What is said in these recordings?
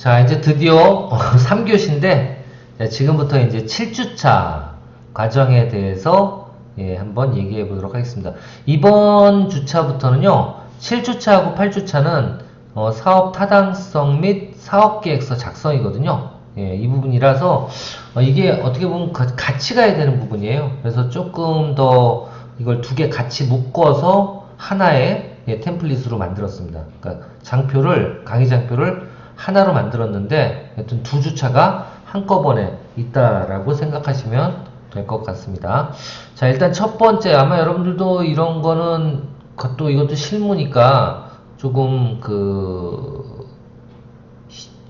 자, 이제 드디어 3교시인데 지금부터 이제 7주차 과정에 대해서 한번 얘기해 보도록 하겠습니다. 이번 주차부터는요, 7주차하고 8주차는 사업 타당성 및 사업계획서 작성이거든요. 이 부분이라서 이게 어떻게 보면 같이 가야 되는 부분이에요. 그래서 조금 더 이걸 두 개 같이 묶어서 하나의 템플릿으로 만들었습니다. 그러니까 강의 장표를 하나로 만들었는데 하여튼 두 주차가 한꺼번에 있다라고 생각하시면 될 것 같습니다. 자, 일단 첫 번째, 아마 여러분들도 이런 거는 이것도 실무니까 조금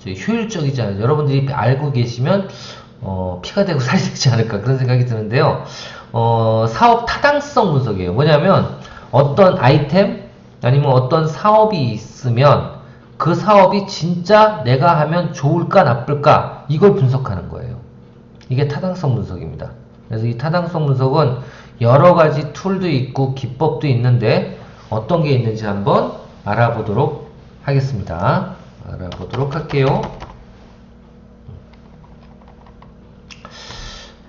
효율적이지 않아요. 여러분들이 알고 계시면 피가 되고 살이 되지 않을까 그런 생각이 드는데요. 사업 타당성 분석이에요. 뭐냐면 어떤 아이템 아니면 어떤 사업이 있으면 그 사업이 진짜 내가 하면 좋을까 나쁠까 이걸 분석하는 거예요. 이게 타당성 분석입니다. 그래서 이 타당성 분석은 여러 가지 툴도 있고 기법도 있는데 어떤 게 있는지 한번 알아보도록 하겠습니다. 알아보도록 할게요.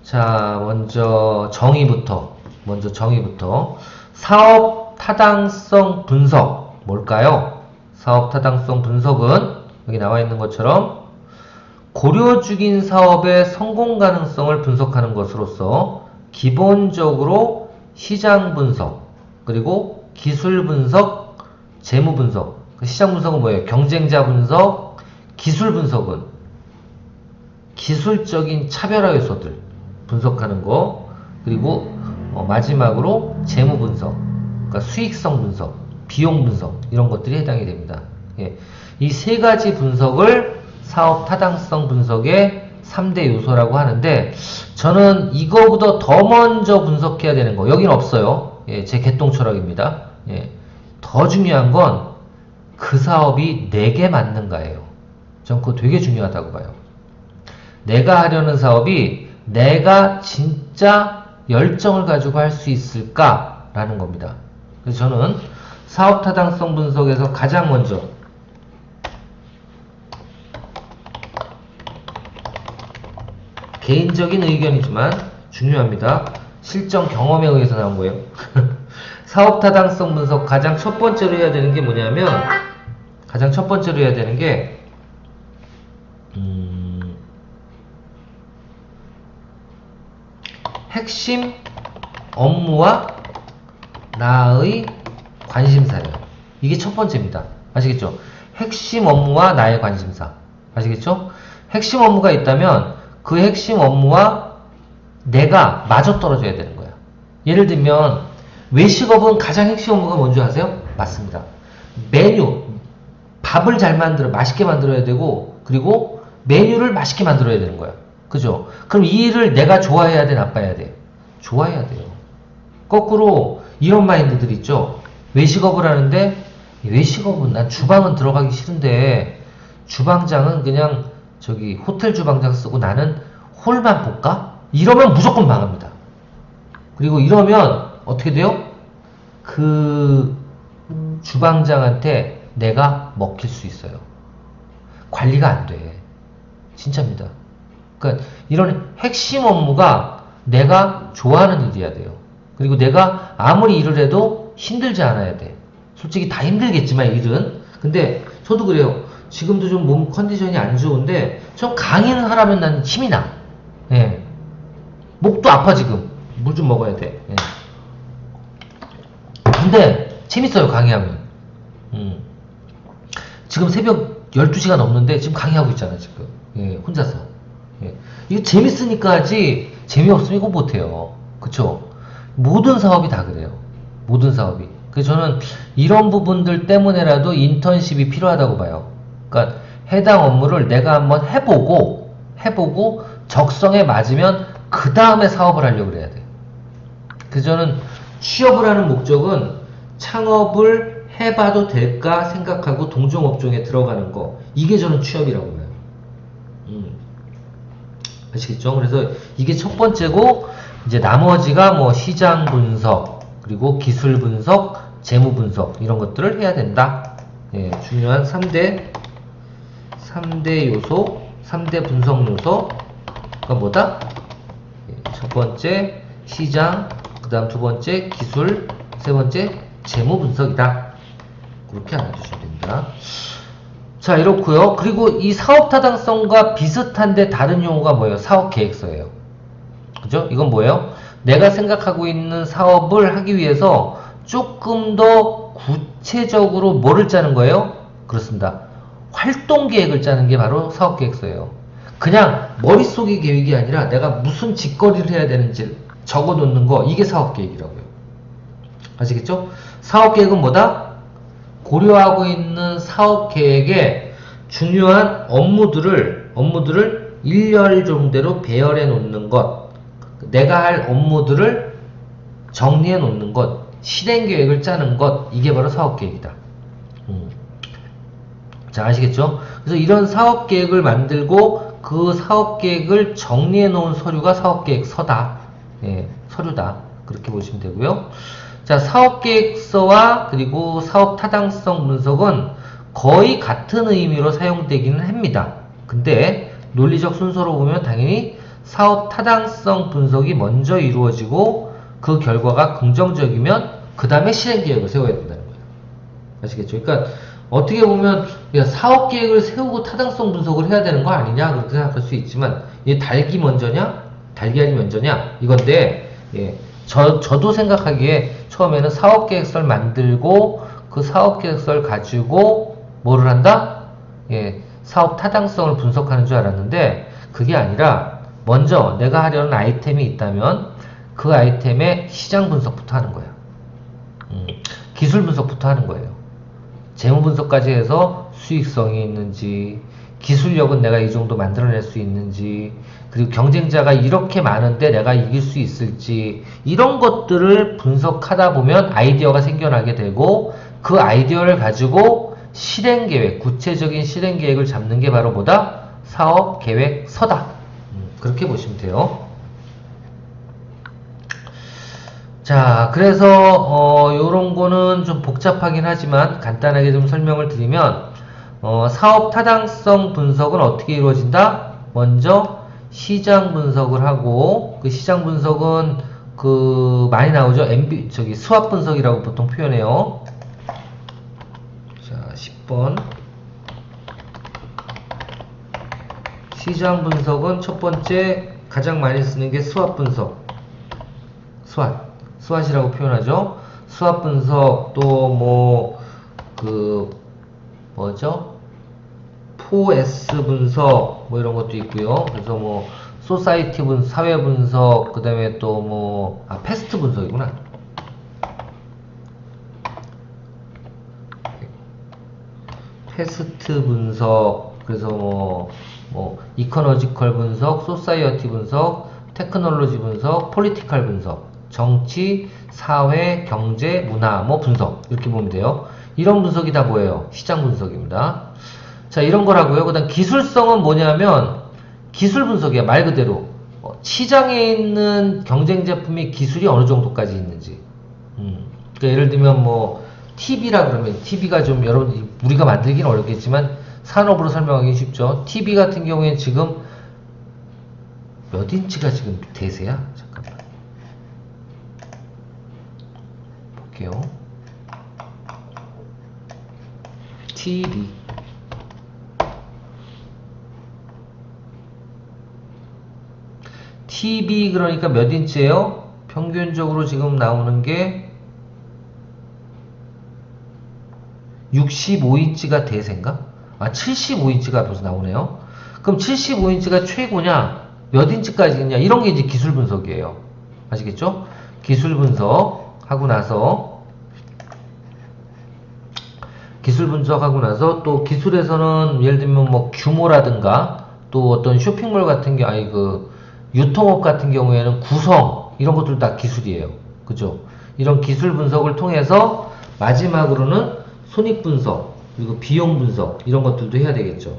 자, 먼저 정의부터. 사업 타당성 분석 뭘까요? 사업 타당성 분석은 여기 나와 있는 것처럼 고려 중인 사업의 성공 가능성을 분석하는 것으로서 기본적으로 시장 분석, 그리고 기술 분석, 재무 분석. 시장 분석은 뭐예요? 경쟁자 분석, 기술 분석은 기술적인 차별화 요소들 분석하는 거, 그리고 마지막으로 재무 분석, 그러니까 수익성 분석, 비용 분석 이런 것들이 해당이 됩니다. 이 세 가지 분석을 사업 타당성 분석의 3대 요소라고 하는데 저는 이거보다 더 먼저 분석해야 되는 거 여기는 없어요. 제 개똥 철학입니다. 더 중요한 건 그 사업이 내게 맞는가예요. 전 그거 되게 중요하다고 봐요. 내가 하려는 사업이 내가 진짜 열정을 가지고 할 수 있을까라는 겁니다. 그래서 저는 사업 타당성 분석에서 가장 먼저 개인적인 의견이지만 중요합니다. 실전 경험에 의해서 나온 거예요. 사업 타당성 분석 가장 첫 번째로 해야 되는 게 뭐냐면 핵심 업무와 나의 관심사예요. 이게 첫 번째입니다. 아시겠죠? 핵심 업무와 나의 관심사. 아시겠죠? 핵심 업무가 있다면 그 핵심 업무와 내가 맞아떨어져야 되는 거야. 예를 들면 외식업은 가장 핵심 업무가 뭔지 아세요? 맞습니다. 메뉴, 밥을 잘 맛있게 만들어야 되고, 그리고 메뉴를 맛있게 만들어야 되는 거야. 그죠? 그럼 이 일을 내가 좋아해야 돼, 나빠야 돼? 좋아해야 돼요. 거꾸로 이런 마인드들 있죠? 외식업을 하는데 외식업은 난 주방은 들어가기 싫은데 주방장은 그냥 호텔 주방장 쓰고 나는 홀만 볼까? 이러면 무조건 망합니다. 그리고 이러면 어떻게 돼요? 그 주방장한테 내가 먹힐 수 있어요. 관리가 안 돼. 진짜입니다. 그러니까 이런 핵심 업무가 내가 좋아하는 일이어야 돼요. 그리고 내가 아무리 일을 해도 힘들지 않아야 돼. 솔직히 다 힘들겠지만 일은. 근데 저도 그래요. 지금도 좀 몸 컨디션이 안 좋은데 좀 강의는 하라면 난 힘이 나. 목도 아파 지금. 물 좀 먹어야 돼. 근데 재밌어요 강의하면. 지금 새벽 12시가 넘는데 지금 강의하고 있잖아 지금. 혼자서. 이거 재밌으니까 하지 재미없으면 이거 못해요. 그쵸? 모든 사업이 다 그래요. 모든 사업이. 그래서 저는 이런 부분들 때문에라도 인턴십이 필요하다고 봐요. 그러니까 해당 업무를 내가 한번 해보고 적성에 맞으면 그 다음에 사업을 하려고 그래야 돼. 그래서 저는 취업을 하는 목적은 창업을 해봐도 될까 생각하고 동종업종에 들어가는 거, 이게 저는 취업이라고 봐요. 아시겠죠? 그래서 이게 첫 번째고, 이제 나머지가 뭐 시장 분석, 그리고 기술 분석, 재무 분석 이런 것들을 해야 된다. 중요한 3대 3대 요소, 3대 분석 요소가 뭐다? 첫 번째 시장, 그 다음 두 번째 기술, 세 번째 재무 분석이다. 그렇게 알아두시면 됩니다. 자, 이렇고요. 그리고 이 사업 타당성과 비슷한데 다른 용어가 뭐예요? 사업 계획서예요. 그죠? 이건 뭐예요? 내가 생각하고 있는 사업을 하기 위해서 조금 더 구체적으로 뭐를 짜는 거예요? 그렇습니다. 활동 계획을 짜는 게 바로 사업 계획서예요. 그냥 머릿속의 계획이 아니라 내가 무슨 짓거리를 해야 되는지 적어 놓는 거, 이게 사업 계획이라고요. 아시겠죠? 사업 계획은 뭐다? 고려하고 있는 사업 계획에 중요한 업무들을 일렬 정도로 배열해 놓는 것, 내가 할 업무들을 정리해 놓는 것, 실행 계획을 짜는 것, 이게 바로 사업 계획이다. 자, 아시겠죠? 그래서 이런 사업 계획을 만들고 그 사업 계획을 정리해 놓은 서류가 사업 계획서다. 예, 서류다. 그렇게 보시면 되고요. 자, 사업계획서와 그리고 사업 타당성 분석은 거의 같은 의미로 사용되기는 합니다. 근데 논리적 순서로 보면 당연히 사업 타당성 분석이 먼저 이루어지고 그 결과가 긍정적이면 그 다음에 실행계획을 세워야 된다는 거예요. 아시겠죠? 그러니까 어떻게 보면 사업계획을 세우고 타당성 분석을 해야 되는 거 아니냐 그렇게 생각할 수 있지만 이게 닭이 먼저냐 달걀이 먼저냐 이건데, 예, 저도 생각하기에 처음에는 사업계획서를 만들고 그 사업계획서를 가지고 뭐를 한다? 예, 사업 타당성을 분석하는 줄 알았는데 그게 아니라 먼저 내가 하려는 아이템이 있다면 그 아이템의 시장 분석부터 하는 거예요. 기술 분석부터 하는 거예요. 재무 분석까지 해서 수익성이 있는지, 기술력은 내가 이 정도 만들어낼 수 있는지, 그리고 경쟁자가 이렇게 많은데 내가 이길 수 있을지, 이런 것들을 분석하다 보면 아이디어가 생겨나게 되고 그 아이디어를 가지고 실행계획, 구체적인 실행계획을 잡는 게 바로 뭐다? 사업계획서다. 그렇게 보시면 돼요. 자, 그래서 요런 거는 좀 복잡하긴 하지만 간단하게 좀 설명을 드리면 사업 타당성 분석은 어떻게 이루어진다? 먼저 시장 분석을 하고 그 시장 분석은 그 많이 나오죠. 수합 분석이라고 보통 표현해요. 자, 10번. 시장 분석은 첫 번째 가장 많이 쓰는 게 수합 분석. 수합이라고 표현하죠. 수합 분석 또 뭐죠? 4S 분석 뭐 이런 것도 있고요. 그래서 뭐 소사이티 분석, 사회 분석, 그다음에 또 패스트 분석이구나. 패스트 분석, 그래서 뭐 이코노지컬 분석, 소사이어티 분석, 테크놀로지 분석, 폴리티컬 분석, 정치, 사회, 경제, 문화 뭐 분석 이렇게 보면 돼요. 이런 분석이 다 뭐예요? 시장 분석입니다. 자, 이런 거라고요. 그 다음 기술성은 뭐냐면 기술 분석이야. 말 그대로 시장에 있는 경쟁 제품의 기술이 어느 정도까지 있는지. 그러니까 예를 들면 뭐 TV라 그러면 TV가 좀 여러분 우리가 만들기는 어렵겠지만 산업으로 설명하기 쉽죠. TV 같은 경우에는 지금 몇 인치가 지금 대세야? 잠깐만 볼게요. TV 그러니까 몇 인치예요? 평균적으로 지금 나오는 게 65인치가 대세인가? 아, 75인치가 벌써 나오네요. 그럼 75인치가 최고냐? 몇 인치까지냐? 이런 게 이제 기술 분석이에요. 아시겠죠? 기술 분석하고 나서 또 기술에서는 예를 들면 뭐 규모라든가 또 어떤 쇼핑몰 같은 게 유통업 같은 경우에는 구성 이런 것들 다 기술이에요. 그죠? 이런 기술 분석을 통해서 마지막으로는 손익 분석 그리고 비용 분석 이런 것들도 해야 되겠죠.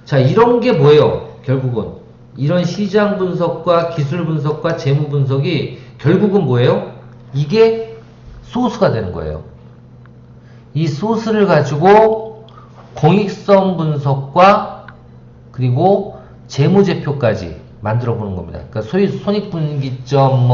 자, 이런 게 뭐예요? 결국은 이런 시장 분석과 기술 분석과 재무 분석이 결국은 뭐예요? 이게 소스가 되는 거예요. 이 소스를 가지고 공익성 분석과 그리고 재무제표까지 만들어 보는 겁니다. 그러니까 손익분기점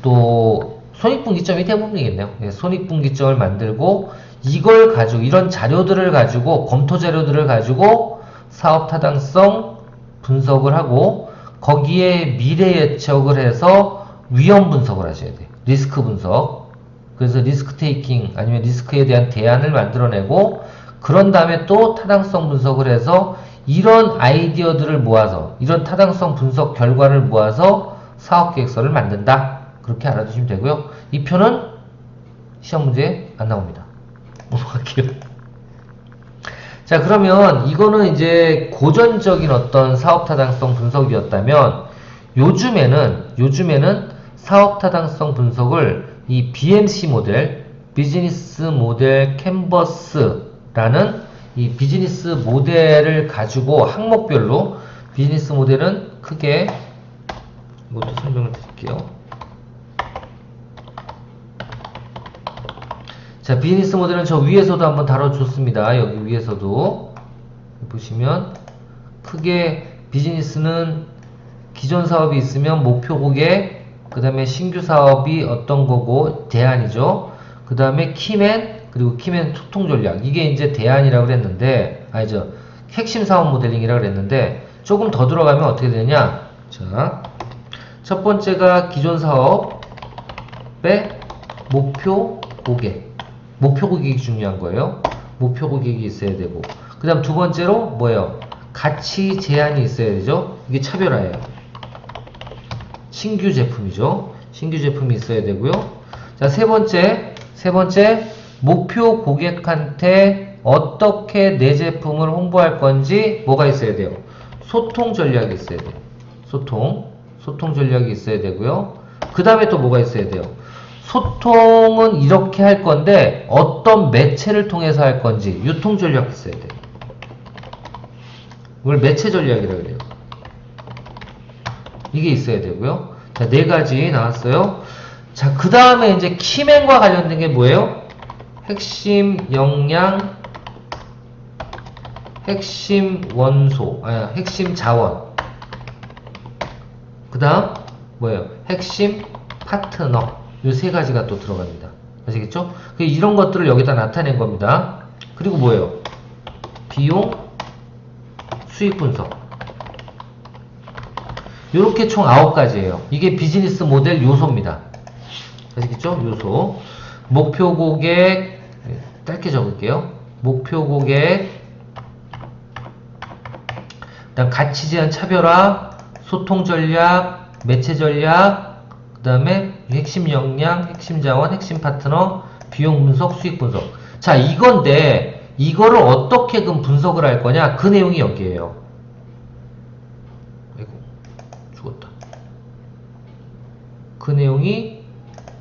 또 손익분기점이 대부분이겠네요. 예, 손익분기점을 만들고 이걸 가지고 이런 자료들을 가지고 검토 자료들을 가지고 사업 타당성 분석을 하고 거기에 미래 예측을 해서 위험 분석을 하셔야 돼요. 리스크 분석. 그래서 리스크 테이킹 아니면 리스크에 대한 대안을 만들어내고 그런 다음에 또 타당성 분석을 해서 이런 아이디어들을 모아서 이런 타당성 분석 결과를 모아서 사업계획서를 만든다. 그렇게 알아두시면 되고요. 이 표는 시험 문제에 안 나옵니다. 넘어갈게요. 자, 그러면 이거는 이제 고전적인 어떤 사업 타당성 분석이었다면 요즘에는 사업 타당성 분석을 이 BMC 모델, 비즈니스 모델 캔버스라는 이 비즈니스 모델을 가지고 항목별로 비즈니스 모델은 크게 이것도 설명을 드릴게요. 자, 비즈니스 모델은 저 위에서도 한번 다뤄줬습니다. 여기 위에서도 보시면 크게 비즈니스는 기존 사업이 있으면 목표 고객, 그 다음에 신규 사업이 어떤 거고 대안이죠. 그 다음에 키맨, 그리고 키맨 소통 전략. 이게 이제 대안이라고 그랬는데 아니죠. 핵심 사업 모델링이라고 그랬는데 조금 더 들어가면 어떻게 되냐. 자, 첫 번째가 기존 사업의 목표 고객. 목표 고객이 중요한 거예요. 목표 고객이 있어야 되고. 그 다음 두 번째로 뭐예요? 가치 제한이 있어야 되죠. 이게 차별화예요. 신규 제품이죠. 신규 제품이 있어야 되고요. 자, 세 번째 목표 고객한테 어떻게 내 제품을 홍보할 건지 뭐가 있어야 돼요? 소통 전략이 있어야 돼요. 소통 전략이 있어야 되고요. 그 다음에 또 뭐가 있어야 돼요? 소통은 이렇게 할 건데 어떤 매체를 통해서 할 건지 유통 전략이 있어야 돼요. 이걸 매체 전략이라고 그래요. 이게 있어야 되고요. 자, 네 가지 나왔어요. 자, 그 다음에 이제 키맨과 관련된 게 뭐예요? 핵심 역량, 핵심 원소, 핵심 자원. 그 다음 뭐예요? 핵심 파트너. 이 세 가지가 또 들어갑니다. 아시겠죠? 이런 것들을 여기다 나타낸 겁니다. 그리고 뭐예요? 비용, 수익 분석. 이렇게 총 9가지예요. 이게 비즈니스 모델 요소입니다. 아시겠죠? 요소. 목표 고객, 짧게 적을게요. 목표 고객, 그다음 가치 제한 차별화, 소통 전략, 매체 전략, 그 다음에 핵심 역량, 핵심 자원, 핵심 파트너, 비용 분석, 수익 분석. 자, 이건데 이거를 어떻게 그럼 분석을 할 거냐? 그 내용이 여기에요. 아이고, 죽었다. 그 내용이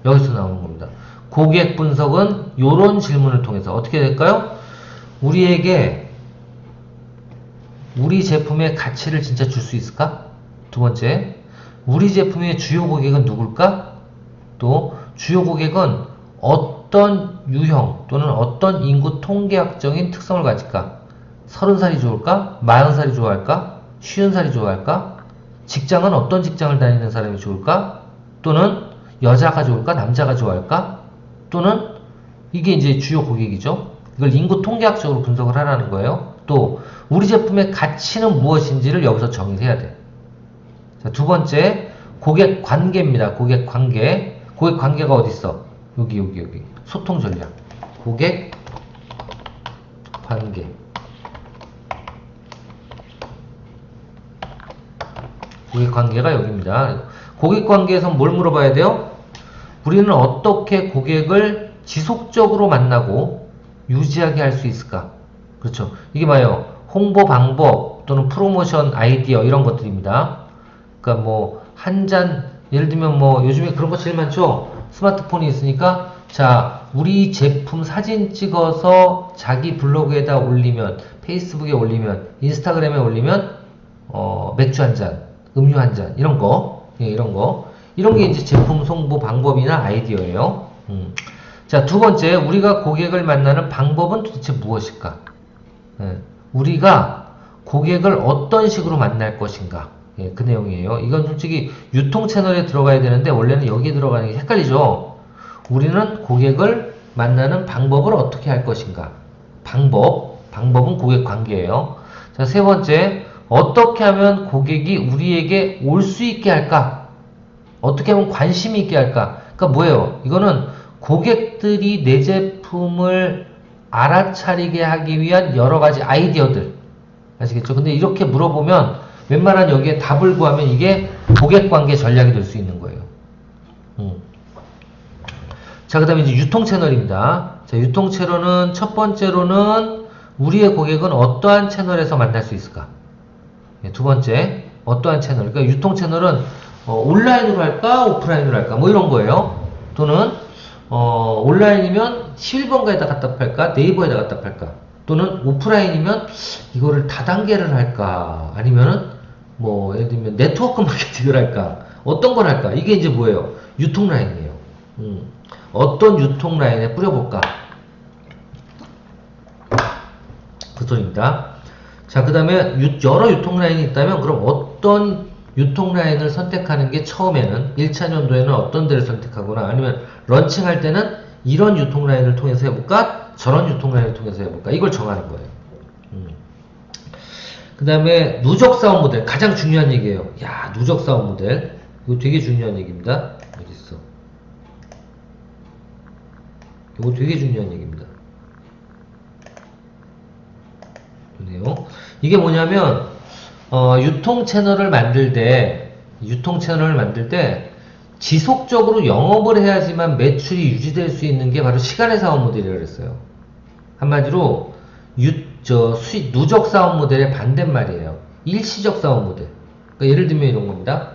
여기서 나오는 겁니다. 고객 분석은 이런 질문을 통해서 어떻게 될까요? 우리에게 우리 제품의 가치를 진짜 줄 수 있을까? 두 번째, 우리 제품의 주요 고객은 누굴까? 또 주요 고객은 어떤 유형 또는 어떤 인구 통계학적인 특성을 가질까? 30살이 좋을까? 40살이 좋아할까? 50살이 좋아할까? 직장은 어떤 직장을 다니는 사람이 좋을까? 또는 여자가 좋을까? 남자가 좋아할까? 또는 이게 이제 주요 고객이죠. 이걸 인구 통계학적으로 분석을 하라는 거예요. 또 우리 제품의 가치는 무엇인지를 여기서 정의를 해야 돼. 자, 두 번째, 고객 관계입니다. 고객 관계. 고객 관계가 어디 있어? 여기. 소통 전략. 고객 관계. 고객 관계가 여기입니다. 고객 관계에서 뭘 물어봐야 돼요? 우리는 어떻게 고객을 지속적으로 만나고 유지하게 할 수 있을까? 그렇죠. 이게 뭐예요? 홍보 방법 또는 프로모션 아이디어 이런 것들입니다. 그러니까 뭐 한 잔, 예를 들면 뭐 요즘에 그런 거 제일 많죠? 스마트폰이 있으니까 자, 우리 제품 사진 찍어서 자기 블로그에다 올리면, 페이스북에 올리면, 인스타그램에 올리면 맥주 한 잔, 음료 한 잔 이런 거. 예, 이런 게 이제 제품 홍보 방법이나 아이디어예요. 자, 두 번째, 우리가 고객을 만나는 방법은 도대체 무엇일까? 예, 우리가 고객을 어떤 식으로 만날 것인가. 예, 그 내용이에요. 이건 솔직히 유통 채널에 들어가야 되는데 원래는 여기에 들어가는 게 헷갈리죠. 우리는 고객을 만나는 방법을 어떻게 할 것인가. 방법은 고객 관계예요. 자, 세 번째, 어떻게 하면 고객이 우리에게 올 수 있게 할까? 어떻게 하면 관심이 있게 할까? 그러니까 뭐예요? 이거는 고객들이 내 제품을 알아차리게 하기 위한 여러 가지 아이디어들. 아시겠죠? 근데 이렇게 물어보면 웬만한 여기에 답을 구하면 이게 고객관계 전략이 될 수 있는 거예요. 자, 그 다음에 이제 유통 채널입니다. 자, 유통 채널은 첫 번째로는 우리의 고객은 어떠한 채널에서 만날 수 있을까? 네, 두 번째, 어떠한 채널. 그러니까 유통 채널은 온라인으로 할까? 오프라인으로 할까? 뭐 이런 거예요. 또는 온라인이면 11번가에다 갖다 팔까? 네이버에다 갖다 팔까? 또는 오프라인이면 이거를 다단계를 할까? 아니면은 뭐 예를 들면 네트워크 마케팅을 할까? 어떤 걸 할까? 이게 이제 뭐예요? 유통 라인이에요. 어떤 유통 라인에 뿌려볼까? 그 소리입니다. 자, 그 다음에 여러 유통 라인이 있다면 그럼 어떤 유통 라인을 선택하는 게 처음에는 1차 연도에는 어떤 데를 선택하거나 아니면 런칭할 때는 이런 유통 라인을 통해서 해볼까? 저런 유통 라인을 통해서 해볼까? 이걸 정하는 거예요. 그 다음에 누적 사업 모델, 가장 중요한 얘기예요. 야, 누적 사업 모델. 이거 되게 중요한 얘기입니다. 어디 있어? 이거 되게 중요한 얘기입니다. 좋네요. 이게 뭐냐면 유통 채널을 만들 때 지속적으로 영업을 해야지만 매출이 유지될 수 있는 게 바로 시간의 사업 모델이라고 그랬어요. 한마디로 누적 사업 모델의 반대말이에요. 일시적 사업 모델. 그러니까 예를 들면 이런 겁니다.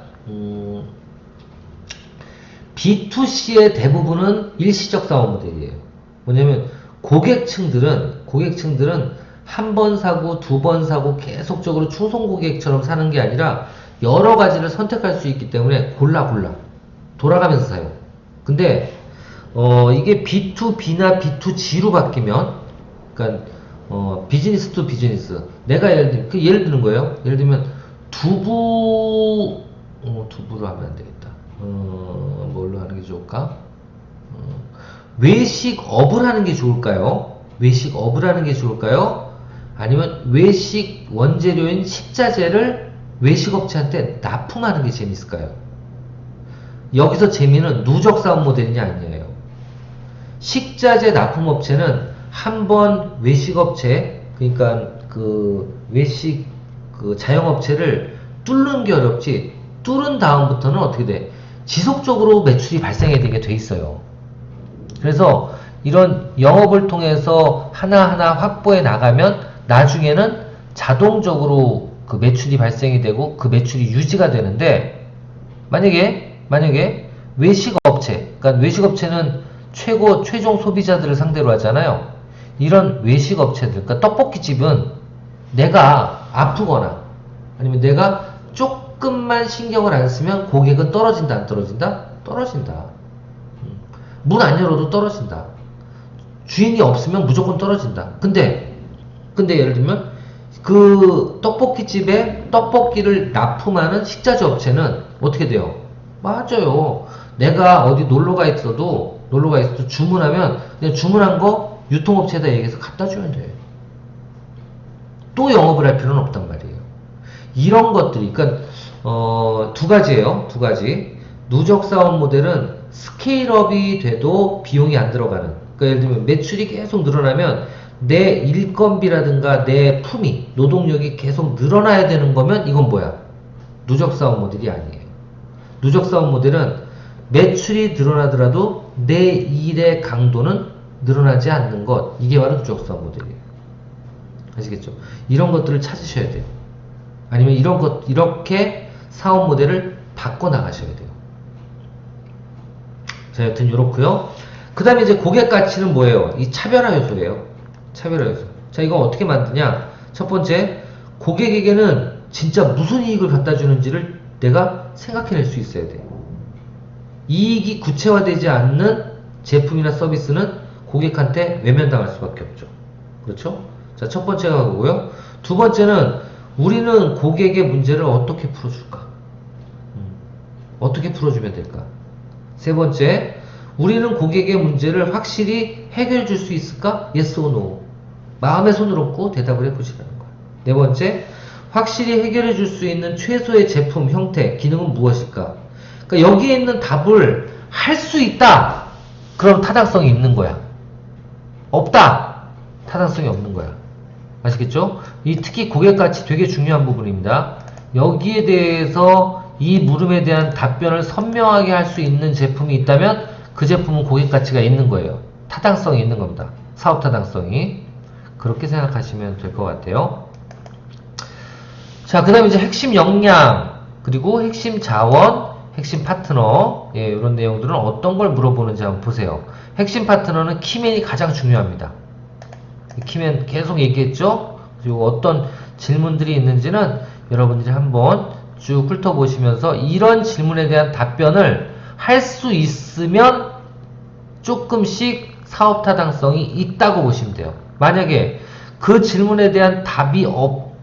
B2C의 대부분은 일시적 사업 모델이에요. 뭐냐면 고객층들은 한 번 사고 두 번 사고 계속적으로 충성 고객처럼 사는 게 아니라 여러 가지를 선택할 수 있기 때문에 골라 돌아가면서 사요. 근데 이게 B2B나 B2G로 바뀌면 그러니까 비즈니스 투 비즈니스. 내가 예를 드는 거예요. 예를 들면 두부로 하면 안 되겠다. 뭘로 하는 게 좋을까? 외식업을 하는 게 좋을까요? 외식업을 하는 게 좋을까요? 아니면 외식 원재료인 식자재를 외식업체한테 납품하는 게 재밌을까요? 여기서 재미는 누적 사업 모델이냐 아니에요. 식자재 납품업체는 한번 외식업체, 그러니까 그 외식 그 자영업체를 뚫는 게 어렵지, 뚫은 다음부터는 어떻게 돼? 지속적으로 매출이 발생해야 되게 돼 있어요. 그래서 이런 영업을 통해서 하나하나 확보해 나가면 나중에는 자동적으로 그 매출이 발생이 되고 그 매출이 유지가 되는데, 만약에 외식업체, 그러니까 외식업체는 최종 소비자들을 상대로 하잖아요. 이런 외식업체들, 그러니까 떡볶이집은 내가 아프거나 아니면 내가 조금만 신경을 안 쓰면 고객은 떨어진다, 안 떨어진다? 떨어진다. 문 안 열어도 떨어진다. 주인이 없으면 무조건 떨어진다. 근데 예를 들면 그 떡볶이집에 떡볶이를 납품하는 식자재 업체는 어떻게 돼요? 맞아요. 내가 어디 놀러가 있어도 주문하면 그냥 주문한 거 유통업체에다 얘기해서 갖다 주면 돼. 또 영업을 할 필요는 없단 말이에요. 이런 것들이, 그러니까 두 가지예요. 두 가지. 누적 사업 모델은 스케일업이 돼도 비용이 안 들어가는. 그러니까 예를 들면 매출이 계속 늘어나면 내 일건비라든가 내 품위, 노동력이 계속 늘어나야 되는 거면 이건 뭐야? 누적 사업 모델이 아니에요. 누적 사업 모델은 매출이 늘어나더라도 내 일의 강도는 늘어나지 않는 것. 이게 바로 누적 사업 모델이에요. 아시겠죠? 이런 것들을 찾으셔야 돼요. 아니면 이렇게 사업 모델을 바꿔 나가셔야 돼요. 자, 여튼 요렇고요. 그 다음에 이제 고객 가치는 뭐예요? 이 차별화 요소예요. 차별화 요소. 자, 이거 어떻게 만드냐? 첫 번째, 고객에게는 진짜 무슨 이익을 갖다 주는지를 내가 생각해낼 수 있어야 돼요. 이익이 구체화되지 않는 제품이나 서비스는 고객한테 외면당할 수밖에 없죠. 그렇죠? 자, 첫 번째가 그거고요. 두 번째는 우리는 고객의 문제를 어떻게 풀어줄까? 어떻게 풀어주면 될까? 세 번째, 우리는 고객의 문제를 확실히 해결해 줄 수 있을까? Yes or no. 마음의 손을 얹고 대답을 해보시라는 거야. 네 번째, 확실히 해결해 줄 수 있는 최소의 제품, 형태, 기능은 무엇일까? 그러니까 여기에 있는 답을 할 수 있다. 그럼 타당성이 있는 거야. 없다. 타당성이 없는 거야. 아시겠죠? 이 특히 고객가치 되게 중요한 부분입니다. 여기에 대해서 이 물음에 대한 답변을 선명하게 할 수 있는 제품이 있다면 그 제품은 고객가치가 있는 거예요. 타당성이 있는 겁니다. 사업 타당성이. 그렇게 생각하시면 될 것 같아요. 자, 그 다음에 이제 핵심 역량, 그리고 핵심 자원, 핵심 파트너, 예, 이런 내용들은 어떤 걸 물어보는지 한번 보세요. 핵심 파트너는 키맨이 가장 중요합니다. 키맨 계속 얘기했죠? 그리고 어떤 질문들이 있는지는 여러분들이 한번 쭉 훑어보시면서 이런 질문에 대한 답변을 할 수 있으면 조금씩 사업 타당성이 있다고 보시면 돼요. 만약에 그 질문에 대한 답이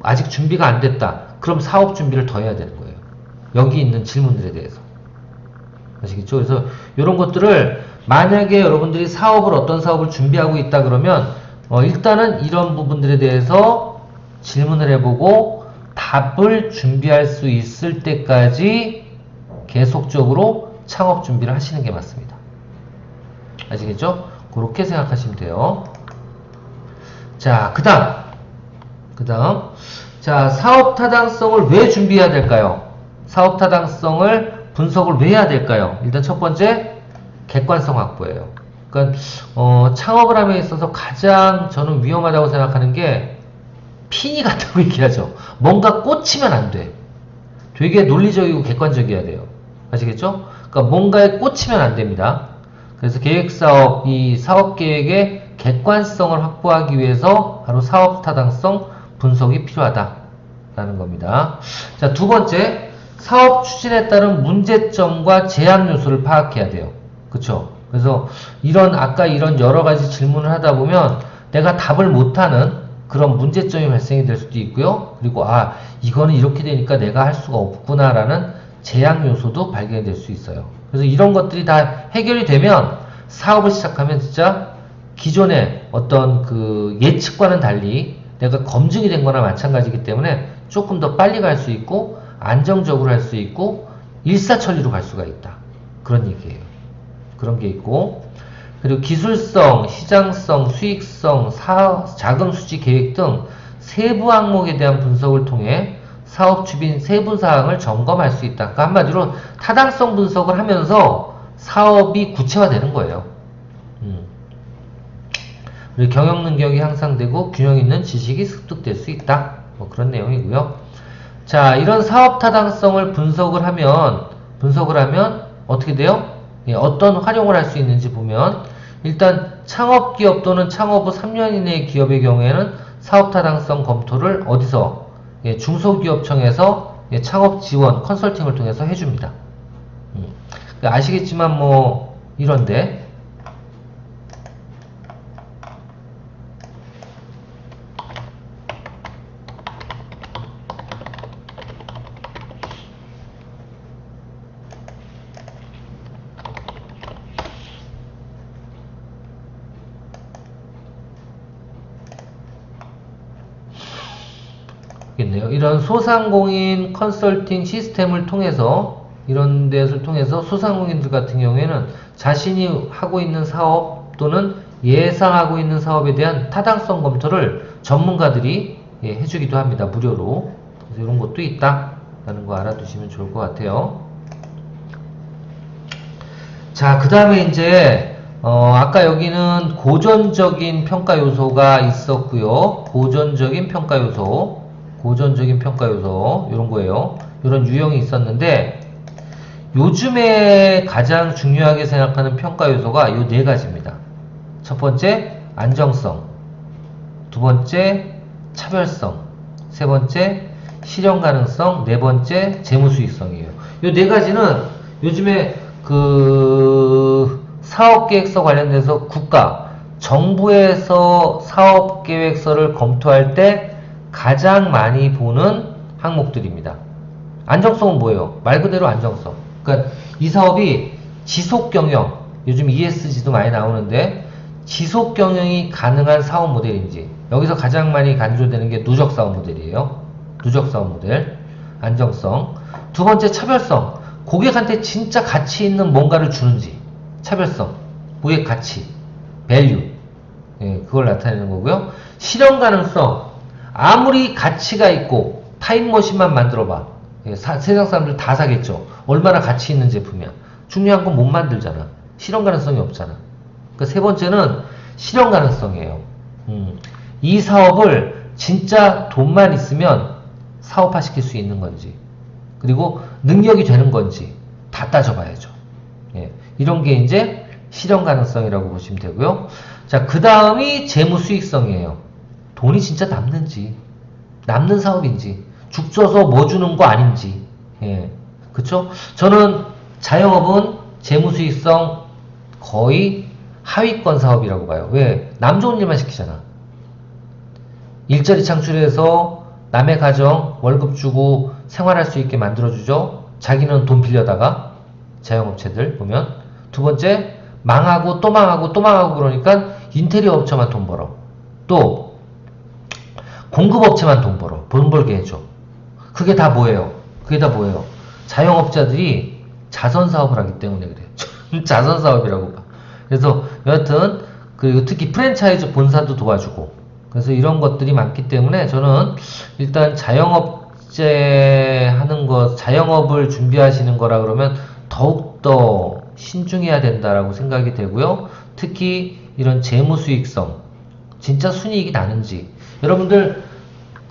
아직 준비가 안 됐다. 그럼 사업 준비를 더 해야 되는 거예요. 여기 있는 질문들에 대해서. 아시겠죠? 그래서 이런 것들을 만약에 여러분들이 어떤 사업을 준비하고 있다 그러면 일단은 이런 부분들에 대해서 질문을 해보고 답을 준비할 수 있을 때까지 계속적으로 창업 준비를 하시는 게 맞습니다. 아시겠죠? 그렇게 생각하시면 돼요. 자, 그 다음. 자, 사업 타당성을 왜 준비해야 될까요? 사업 타당성을 분석을 왜 해야 될까요? 일단 첫 번째, 객관성 확보예요. 그러니까, 창업을 함에 있어서 가장 저는 위험하다고 생각하는 게, 핀이 같다고 얘기하죠. 뭔가 꽂히면 안 돼. 되게 논리적이고 객관적이어야 돼요. 아시겠죠? 그러니까 뭔가에 꽂히면 안 됩니다. 그래서 계획사업, 이 사업계획의 객관성을 확보하기 위해서 바로 사업 타당성 분석이 필요하다라는 겁니다. 자, 두 번째, 사업 추진에 따른 문제점과 제약 요소를 파악해야 돼요. 그쵸? 그래서 아까 이런 여러 가지 질문을 하다 보면 내가 답을 못하는 그런 문제점이 발생이 될 수도 있고요. 그리고 이거는 이렇게 되니까 내가 할 수가 없구나라는 제약 요소도 발견이 될 수 있어요. 그래서 이런 것들이 다 해결이 되면 사업을 시작하면 진짜 기존의 어떤 그 예측과는 달리 내가 검증이 된 거나 마찬가지이기 때문에 조금 더 빨리 갈 수 있고 안정적으로 할 수 있고 일사천리로 갈 수가 있다. 그런 얘기예요. 그런 게 있고, 그리고 기술성, 시장성, 수익성, 자금 수지 계획 등 세부 항목에 대한 분석을 통해 사업 추진 세부 사항을 점검할 수 있다. 그러니까 한마디로 타당성 분석을 하면서 사업이 구체화되는 거예요. 그리고 경영 능력이 향상되고 균형 있는 지식이 습득될 수 있다. 뭐 그런 내용이고요. 자, 이런 사업 타당성을 분석을 하면 어떻게 돼요? 예, 어떤 활용을 할 수 있는지 보면 일단 창업기업 또는 창업 후 3년 이내의 기업의 경우에는 사업 타당성 검토를 어디서? 예, 중소기업청에서 예, 창업 지원 컨설팅을 통해서 해줍니다. 아시겠지만 뭐 이런데 이런 소상공인 컨설팅 시스템을 통해서 이런 데를 통해서 소상공인들 같은 경우에는 자신이 하고 있는 사업 또는 예상하고 있는 사업에 대한 타당성 검토를 전문가들이 해주기도 합니다. 무료로. 그래서 이런 것도 있다라는 거 알아두시면 좋을 것 같아요. 자, 그 다음에 이제 아까 여기는 고전적인 평가 요소가 있었고요. 고전적인 평가 요소 이런 거예요. 이런 유형이 있었는데 요즘에 가장 중요하게 생각하는 평가 요소가 이 네 가지입니다. 첫 번째 안정성, 두 번째 차별성, 세 번째 실현 가능성, 네 번째 재무 수익성이에요. 이 네 가지는 요즘에 그 사업계획서 관련돼서 정부에서 사업계획서를 검토할 때 가장 많이 보는 항목들입니다. 안정성은 뭐예요? 말 그대로 안정성. 그러니까 이 사업이 지속 경영, 요즘 ESG도 많이 나오는데 지속 경영이 가능한 사업 모델인지, 여기서 가장 많이 강조되는 게 누적 사업 모델이에요. 누적 사업 모델, 안정성. 두 번째, 차별성. 고객한테 진짜 가치 있는 뭔가를 주는지, 차별성, 고객 가치, 밸류, 예, 그걸 나타내는 거고요. 실현 가능성. 아무리 가치가 있고 타임머신만 만들어봐, 예, 세상 사람들 다 사겠죠. 얼마나 가치 있는 제품이야. 중요한 건 못 만들잖아. 실현 가능성이 없잖아. 그 세 번째는 실현 가능성이에요. 이 사업을 진짜 돈만 있으면 사업화 시킬 수 있는 건지, 그리고 능력이 되는 건지 다 따져봐야죠. 예, 이런 게 이제 실현 가능성이라고 보시면 되고요. 자, 그 다음이 재무 수익성이에요. 돈이 진짜 남는지, 남는 사업인지, 죽 쪄서 뭐 주는 거 아닌지. 예, 그쵸? 저는 자영업은 재무 수익성 거의 하위권 사업이라고 봐요. 왜? 남 좋은 일만 시키잖아. 일자리 창출해서 남의 가정 월급 주고 생활할 수 있게 만들어주죠. 자기는 돈 빌려다가, 자영업체들 보면. 두 번째, 망하고 또 망하고 또 망하고 그러니까 인테리어 업체만 돈 벌어. 또 공급업체만 돈 벌어. 돈 벌게 해줘. 그게 다 뭐예요? 그게 다 뭐예요? 자영업자들이 자선사업을 하기 때문에 그래요. 자선사업이라고 봐. 그래서 여하튼 그리고 특히 프랜차이즈 본사도 도와주고, 그래서 이런 것들이 많기 때문에 저는 일단 자영업제 하는 것, 자영업을 준비하시는 거라 그러면 더욱더 신중해야 된다라고 생각이 되고요. 특히 이런 재무 수익성, 진짜 순이익이 나는지. 여러분들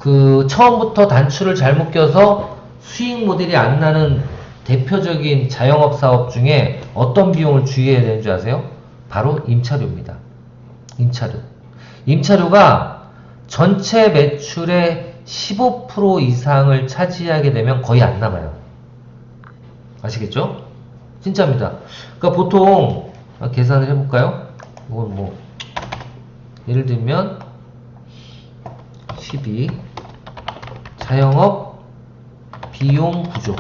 그 처음부터 단추를 잘못 껴서 수익 모델이 안 나는 대표적인 자영업 사업 중에 어떤 비용을 주의해야 되는 줄 아세요? 바로 임차료입니다. 임차료. 임차료가 전체 매출의 15% 이상을 차지하게 되면 거의 안 남아요. 아시겠죠? 진짜입니다. 그러니까 보통 계산을 해볼까요? 이건 뭐 예를 들면 12 자영업 비용 구조.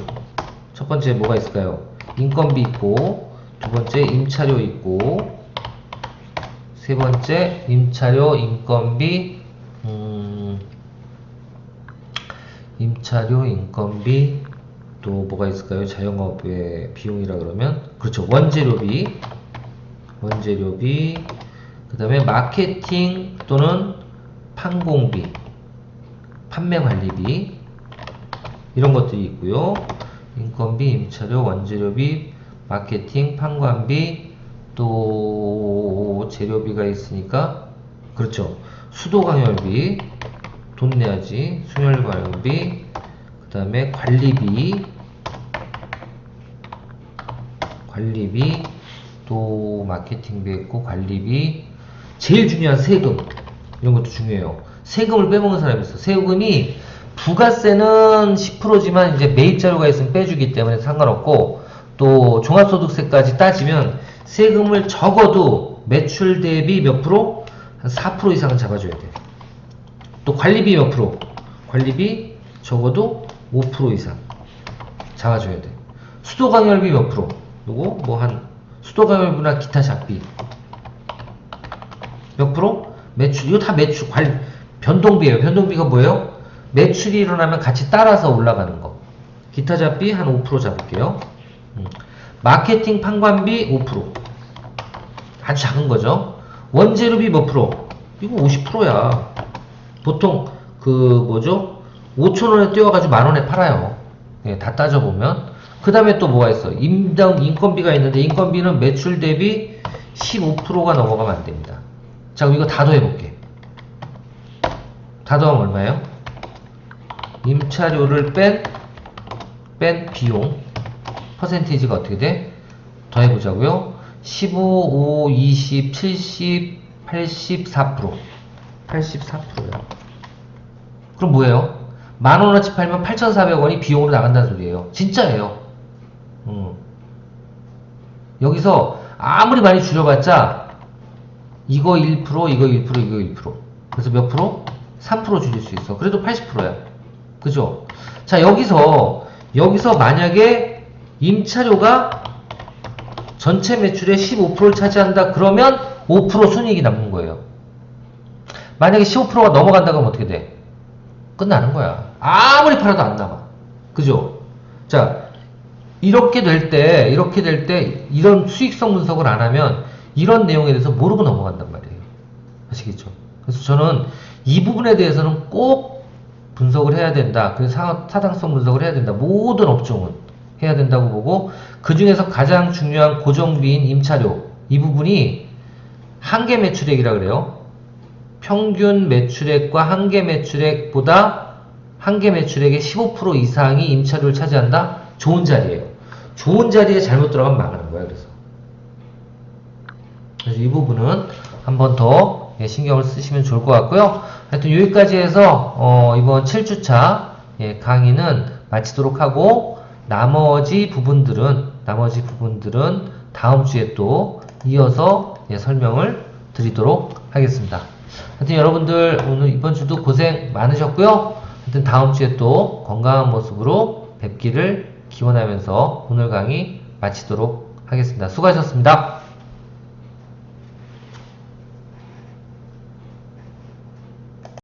첫 번째 뭐가 있을까요? 인건비 있고, 두 번째 임차료 있고, 세 번째 임차료, 인건비, 임차료, 인건비, 또 뭐가 있을까요? 자영업의 비용이라 그러면, 그렇죠, 원재료비, 그 다음에 마케팅 또는 판공비, 판매관리비, 이런 것들이 있고요. 인건비, 임차료, 원재료비, 마케팅, 판관비, 또 재료비가 있으니까, 그렇죠, 수도광열비, 돈 내야지, 수열광열비, 그 다음에 관리비, 또 마케팅비 있고, 관리비, 제일 중요한 세금, 이런 것도 중요해요. 세금을 빼먹는 사람이 있어. 세금이 부가세는 10%지만 이제 매입자료가 있으면 빼주기 때문에 상관없고, 또 종합소득세까지 따지면 세금을 적어도 매출 대비 몇 프로? 한 4% 이상은 잡아줘야 돼. 또 관리비 몇 프로? 관리비 적어도 5% 이상 잡아줘야 돼. 수도광열비 몇 프로? 요거 뭐 한 수도광열비나 기타 잡비 몇 프로? 매출, 이거 다 매출, 변동비예요. 변동비가 뭐예요? 매출이 일어나면 같이 따라서 올라가는 거. 기타 잡비 한 5% 잡을게요. 마케팅 판관비 5%. 아주 작은 거죠. 원재료비 몇 프로? 이거 50%야. 보통 그 뭐죠? 5,000원에 띄워가지고 만원에 팔아요. 예, 다 따져보면. 그 다음에 또 뭐가 있어? 인건비가 있는데, 인건비는 매출 대비 15%가 넘어가면 안 됩니다. 자, 그럼 이거 다 더해볼게. 다 더하면 얼마예요? 임차료를 뺀 비용 퍼센테이지가 어떻게 돼? 더해보자고요. 15, 5, 20, 70, 84%. 84%야. 그럼 뭐예요? 만원어치 팔면 8,400원이 비용으로 나간다는 소리예요. 진짜예요. 여기서 아무리 많이 줄여봤자 이거 1%, 이거 1%, 이거 1%. 그래서 몇 프로? 3% 줄일 수 있어. 그래도 80%야. 그죠? 자, 여기서 만약에 임차료가 전체 매출의 15%를 차지한다. 그러면 5% 순이익이 남는 거예요. 만약에 15%가 넘어간다 그러면 어떻게 돼? 끝나는 거야. 아무리 팔아도 안 남아. 그죠? 자, 이렇게 될 때 이런 수익성 분석을 안 하면 이런 내용에 대해서 모르고 넘어간단 말이에요. 아시겠죠? 그래서 저는 이 부분에 대해서는 꼭 분석을 해야 된다. 그래서 타당성 분석을 해야 된다. 모든 업종은 해야 된다고 보고, 그 중에서 가장 중요한 고정비인 임차료, 이 부분이 한계 매출액이라 그래요. 평균 매출액과 한계 매출액보다 한계 매출액의 15% 이상이 임차료를 차지한다? 좋은 자리예요. 좋은 자리에 잘못 들어가면 망하는 거야. 그래서 이 부분은 한 번 더 신경을 쓰시면 좋을 것 같고요. 하여튼 여기까지 해서 이번 7주차 강의는 마치도록 하고, 나머지 부분들은 다음 주에 또 이어서 설명을 드리도록 하겠습니다. 하여튼 여러분들 오늘 이번 주도 고생 많으셨고요. 하여튼 다음 주에 또 건강한 모습으로 뵙기를 기원하면서 오늘 강의 마치도록 하겠습니다. 수고하셨습니다.